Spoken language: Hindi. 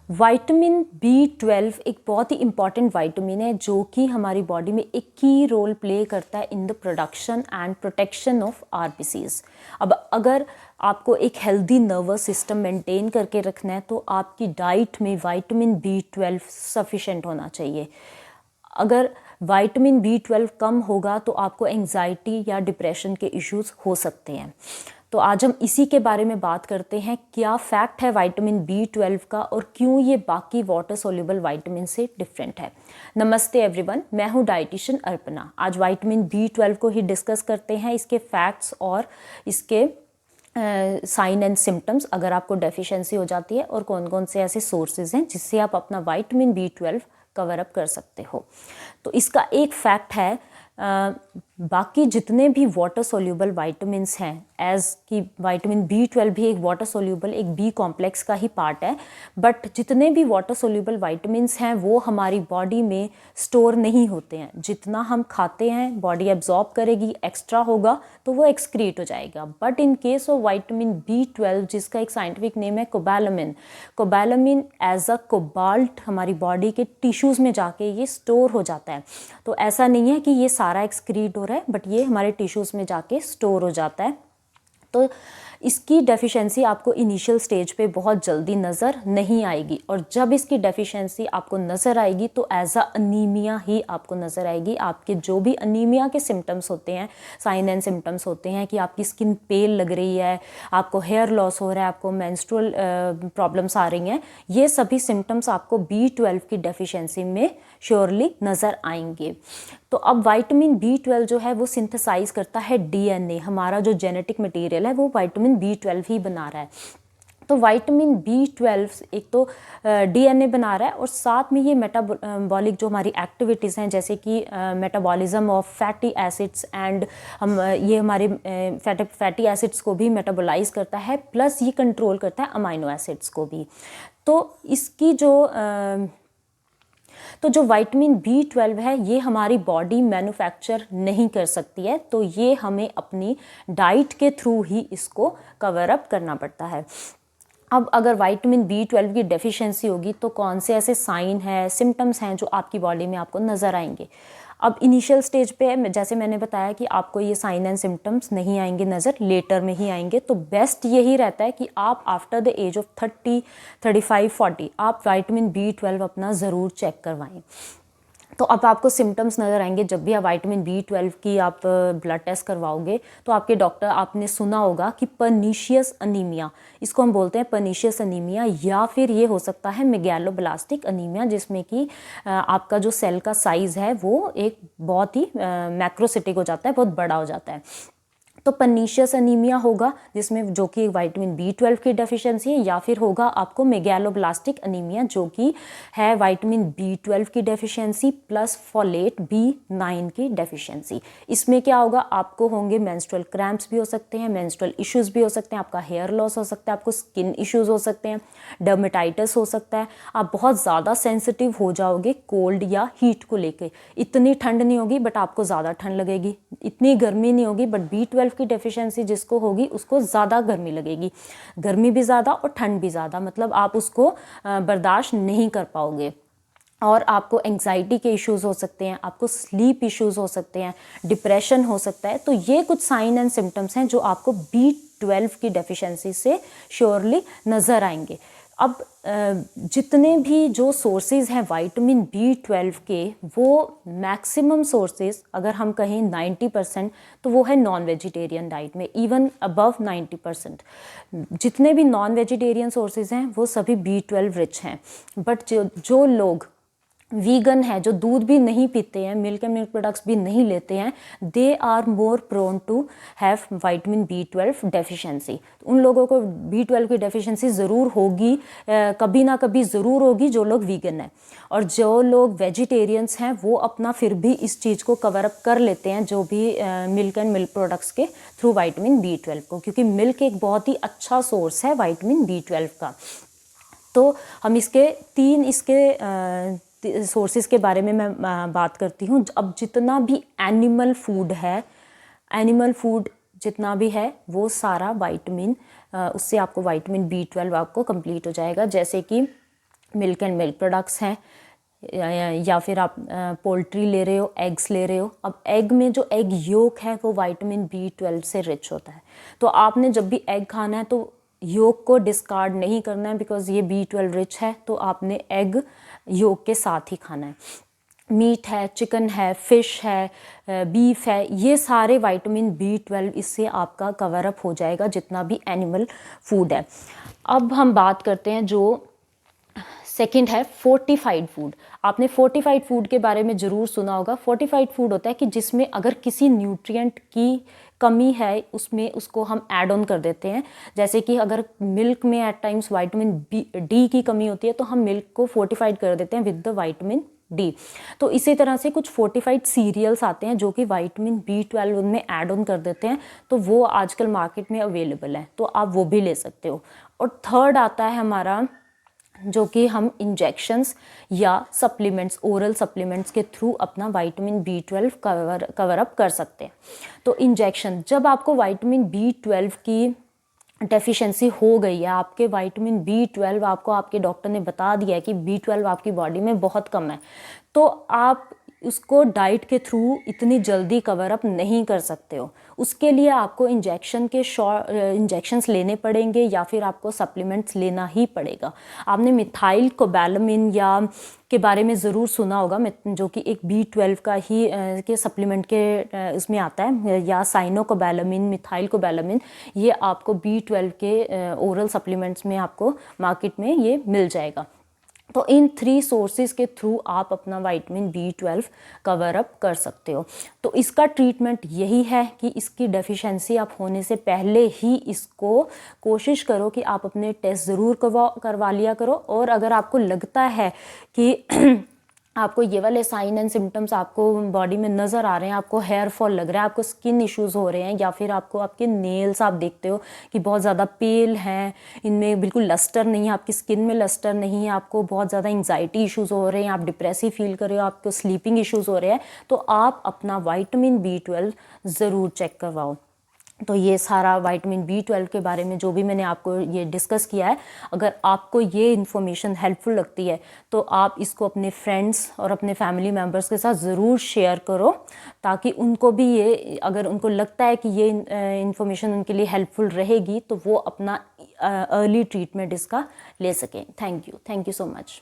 विटामिन B12 एक बहुत ही इम्पॉर्टेंट विटामिन है जो कि हमारी बॉडी में एक की रोल प्ले करता है in the production and protection of RBCs। अब अगर आपको एक हेल्दी नर्वस सिस्टम मेंटेन करके रखना है तो आपकी डाइट में विटामिन B12 सफिशेंट होना चाहिए। अगर विटामिन B12 कम होगा तो आपको एंजाइटी या डिप्रेशन के इश्यूज हो सकते हैं। तो आज हम इसी के बारे में बात करते हैं, क्या फैक्ट है विटामिन B12 का और क्यों ये बाकी वाटर सोल्यूबल विटामिन से डिफरेंट है। नमस्ते एवरीवन, मैं हूँ डाइटिशियन अर्पणा। आज विटामिन B12 को ही डिस्कस करते हैं, इसके फैक्ट्स और इसके साइन एंड सिम्टम्स अगर आपको डेफिशिएंसी हो जाती है, और कौन कौन से ऐसे सोर्सेज हैं जिससे आप अपना विटामिन B12 कवर अप कर सकते हो। तो इसका एक फैक्ट है, बाकी जितने भी वाटर सोल्यूबल विटामिन्स हैं, एज कि विटामिन B12 भी एक वाटर सोल्यूबल एक बी कॉम्प्लेक्स का ही पार्ट है, बट जितने भी वाटर सोल्यूबल विटामिन्स हैं वो हमारी बॉडी में स्टोर नहीं होते हैं। जितना हम खाते हैं बॉडी एब्जॉर्ब करेगी, एक्स्ट्रा होगा तो वो एक्सक्रीट हो जाएगा। But in case of vitamin B12 जिसका एक साइंटिफिक नेम है cobalamin, cobalamin as a cobalt हमारी बॉडी के टिश्यूज़ में जाके ये स्टोर हो जाता है। तो ऐसा नहीं है कि ये सारा एक्सक्रीट हो रहा है, बट ये हमारे टिश्यूज़ में जाके स्टोर हो जाता है। तो इसकी डेफिशिएंसी आपको इनिशियल स्टेज पे बहुत जल्दी नज़र नहीं आएगी, और जब इसकी डेफिशिएंसी आपको नज़र आएगी तो एज अ अनीमिया ही आपको नज़र आएगी। आपके जो भी अनीमिया के सिम्टम्स होते हैं, साइन एंड सिम्टम्स होते हैं कि आपकी स्किन पेल लग रही है, आपको हेयर लॉस हो रहा है, आपको मेंस्ट्रुअल प्रॉब्लम्स आ रही हैं, ये सभी सिम्टम्स आपको B12 की डेफिशिएंसी में श्योरली नज़र आएंगे। तो अब विटामिन B12 जो है वो सिंथेसाइज करता है DNA, हमारा जो जेनेटिक मटेरियल है वो विटामिन B12 ही बना रहा है। तो विटामिन B12 एक तो DNA बना रहा है, और साथ में ये मेटाबॉलिक जो हमारी एक्टिविटीज़ हैं, जैसे कि metabolism of fatty acids and ये हमारे फैटी एसिड्स को भी मेटाबोलाइज करता है, प्लस ये कंट्रोल करता है अमाइनो एसिड्स को भी। तो इसकी जो विटामिन B12 है ये हमारी बॉडी मैन्युफैक्चर नहीं कर सकती है, तो ये हमें अपनी डाइट के थ्रू ही इसको कवर अप करना पड़ता है। अब अगर विटामिन B12 की डेफिशिएंसी होगी तो कौन से ऐसे साइन हैं, सिम्टम्स हैं जो आपकी बॉडी में आपको नज़र आएंगे। अब इनिशियल स्टेज पे जैसे मैंने बताया कि आपको ये साइन एंड सिम्टम्स नहीं आएंगे नज़र, लेटर में ही आएंगे। तो बेस्ट यही रहता है कि आप आफ्टर द एज ऑफ 30, 35, 40 आप विटामिन B12 अपना ज़रूर चेक करवाएं। तो अब आपको सिम्टम्स नज़र आएंगे जब भी आप विटामिन B12 की आप ब्लड टेस्ट करवाओगे, तो आपके डॉक्टर, आपने सुना होगा कि पर्नीशियस अनीमिया, इसको हम बोलते हैं पर्नीशियस अनीमिया, या फिर ये हो सकता है मेगैलोब्लास्टिक अनीमिया, जिसमें कि आपका जो सेल का साइज़ है वो एक बहुत ही मैक्रोसिटिक हो जाता है, बहुत बड़ा हो जाता है। तो पर्नीशियस अनीमिया होगा जिसमें जो कि विटामिन B12 की डेफिशिएंसी है, या फिर होगा आपको मेगैलोब्लास्टिक अनीमिया जो कि है विटामिन B12 की डेफिशिएंसी प्लस फोलेट B9 की डेफिशिएंसी। इसमें क्या होगा, आपको होंगे मेंस्ट्रुअल क्रैम्प्स भी हो सकते हैं, मेंस्ट्रुअल इश्यूज़ भी हो सकते हैं, आपका हेयर लॉस हो सकता है, आपको स्किन इश्यूज़ हो सकते हैं, डर्मेटाइटिस हो सकता है, आप बहुत ज़्यादा सेंसिटिव हो जाओगे कोल्ड या हीट को लेके। इतनी ठंड नहीं होगी बट आपको ज़्यादा ठंड लगेगी, इतनी गर्मी नहीं होगी बट B12 की डेफिशिएंसी जिसको होगी उसको ज़्यादा गर्मी लगेगी, गर्मी भी ज़्यादा और ठंड भी ज़्यादा, मतलब आप उसको बर्दाश्त नहीं कर पाओगे, और आपको एंग्जाइटी के इश्यूज़ हो सकते हैं, आपको स्लीप इश्यूज़ हो सकते हैं, डिप्रेशन हो सकता है। तो ये कुछ साइन एंड सिम्टम्स हैं जो आपको B12 की डेफिशिएंसी से श्योरली नज़र आएंगे। अब जितने भी जो सोर्सेज हैं विटामिन B12 के, वो मैक्सिमम सोर्सेज अगर हम कहें 90%, तो वो है नॉन वेजिटेरियन डाइट में, इवन अबव 90%। जितने भी नॉन वेजिटेरियन सोर्सेज हैं वो सभी B12 रिच हैं। बट जो लोग वीगन है, जो दूध भी नहीं पीते हैं, मिल्क एंड मिल्क प्रोडक्ट्स भी नहीं लेते हैं, they are more prone to have vitamin B12 deficiency. उन लोगों को B12 की डेफिशिएंसी ज़रूर होगी, कभी ना कभी ज़रूर होगी, जो लोग वीगन हैं। और जो लोग वेजिटेरियंस हैं वो अपना फिर भी इस चीज़ को कवर अप कर लेते हैं, जो भी मिल्क एंड मिल्क प्रोडक्ट्स के थ्रू विटामिन B12 को, क्योंकि मिल्क एक बहुत ही अच्छा सोर्स है विटामिन B12 का। तो हम इसके तीन सोर्सेज के बारे में मैं बात करती हूँ। अब जितना भी एनिमल फूड है, एनिमल फूड जितना भी है वो सारा विटामिन, उससे आपको विटामिन B12 आपको कंप्लीट हो जाएगा। जैसे कि मिल्क एंड मिल्क प्रोडक्ट्स हैं, या फिर आप पोल्ट्री ले रहे हो, एग्स ले रहे हो। अब एग में जो एग योक है वो विटामिन B12 से रिच होता है। तो आपने जब भी एग खाना है तो योक को डिस्कार्ड नहीं करना है, बिकॉज ये B12 रिच है, तो आपने एग योक के साथ ही खाना है। मीट है, चिकन है, फिश है, बीफ है, ये सारे विटामिन B12 इससे आपका कवर अप हो जाएगा, जितना भी एनिमल फूड है। अब हम बात करते हैं जो सेकंड है फोर्टिफाइड फूड। आपने फोर्टिफाइड फूड के बारे में ज़रूर सुना होगा। फोर्टिफाइड फूड होता है कि जिसमें अगर किसी न्यूट्रिएंट की कमी है उसमें उसको हम ऐड ऑन कर देते हैं। जैसे कि अगर मिल्क में एट टाइम्स विटामिन D की कमी होती है तो हम मिल्क को फोर्टिफाइड कर देते हैं विद द विटामिन D। तो इसी तरह से कुछ फोर्टिफाइड सीरियल्स आते हैं जो कि विटामिन B12 उनमें ऐड ऑन कर देते हैं, तो वो आजकल मार्केट में अवेलेबल है, तो आप वो भी ले सकते हो। और थर्ड आता है हमारा जो कि हम इंजेक्शंस या सप्लीमेंट्स, ओरल सप्लीमेंट्स के थ्रू अपना विटामिन B12 कवर अप कर सकते हैं। तो इंजेक्शन, जब आपको विटामिन B12 की डेफिशिएंसी हो गई है, आपके विटामिन B12 आपको आपके डॉक्टर ने बता दिया है कि B12 आपकी बॉडी में बहुत कम है, तो आप उसको डाइट के थ्रू इतनी जल्दी कवर अप नहीं कर सकते हो। उसके लिए आपको इंजेक्शंस लेने पड़ेंगे या फिर आपको सप्लीमेंट्स लेना ही पड़ेगा। आपने मिथाइल कोबैलामिन या के बारे में ज़रूर सुना होगा, जो कि एक B12 का ही के सप्लीमेंट के उसमें आता है, या साइनोकोबैलामिन, मिथाइल कोबैलामिन, ये आपको B12 के ओरल सप्लीमेंट्स में आपको मार्केट में ये मिल जाएगा। तो इन 3 सोर्सेज के थ्रू आप अपना विटामिन B12 कवर अप कर सकते हो। तो इसका ट्रीटमेंट यही है कि इसकी डेफिशिएंसी आप होने से पहले ही इसको कोशिश करो कि आप अपने टेस्ट ज़रूर करवा लिया करो। और अगर आपको लगता है कि आपको ये वाले साइन एंड सिम्टम्स आपको बॉडी में नज़र आ रहे हैं, आपको हेयर फॉल लग रहा है, आपको स्किन इश्यूज़ हो रहे हैं, या फिर आपको आपके नेल्स आप देखते हो कि बहुत ज़्यादा पेल हैं, इनमें बिल्कुल लस्टर नहीं है, आपकी स्किन में लस्टर नहीं है, आपको बहुत ज़्यादा एंग्जाइटी इश्यूज़ हो रहे हैं, आप डिप्रेसिव फील कर रहे हो, आपको स्लीपिंग इश्यूज़ हो रहे हैं, तो आप अपना विटामिन B12 ज़रूर चेक करवाओ। तो ये सारा विटामिन B12 के बारे में जो भी मैंने आपको ये डिस्कस किया है, अगर आपको ये इन्फॉर्मेशन हेल्पफुल लगती है तो आप इसको अपने फ्रेंड्स और अपने फैमिली मेम्बर्स के साथ ज़रूर शेयर करो, ताकि उनको भी ये, अगर उनको लगता है कि ये इन्फॉर्मेशन उनके लिए हेल्पफुल रहेगी तो वो अपना अर्ली ट्रीटमेंट इसका ले सकें। Thank you so much.